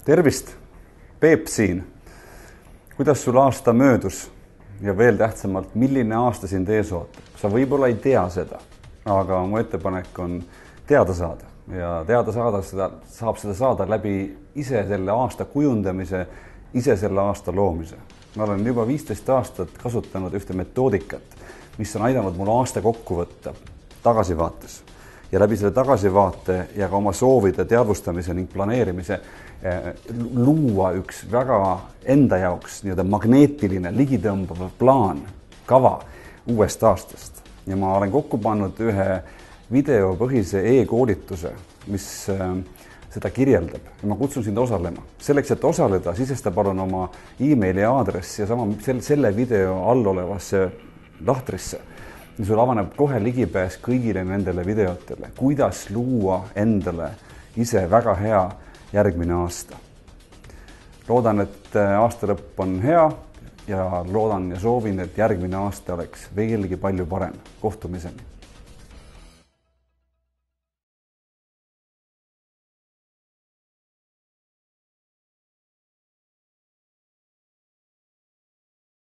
Tervist, Peep siin. Kuidas sul aasta möödus ja veel tähtsamalt, milline aasta sind ees ootab? Sa võib-olla ei tea seda, aga mu ettepanek on teada saada ja teada saada saab seda saada läbi ise selle aasta kujundamise, ise selle aasta loomise. Ma olen juba 15 aastat kasutanud ühte metoodikat, mis on aidanud mul aasta kokku võtta tagasivaates ja läbi selle tagasivaate ja ka oma soovide teadvustamise ning planeerimise luua üks väga enda jaoks magneetiline, ligitõmbav plaan, kava uuest aastast. Ja ma olen kokku pannud ühe videopõhise e-koolituse, mis seda kirjeldab ja ma kutsun sind osalema. Selleks, et osaleda, sisesta palun oma e-maili aadress ja sama selle video all olevasse lahtrisse. Ja sul avaneb kohe ligipääs kõigile nendele videotele, kuidas luua endale ise väga hea järgmine aasta. Loodan, et aasta lõpp on hea ja loodan ja soovin, et järgmine aasta oleks veelgi palju parem. Kohtumiseni!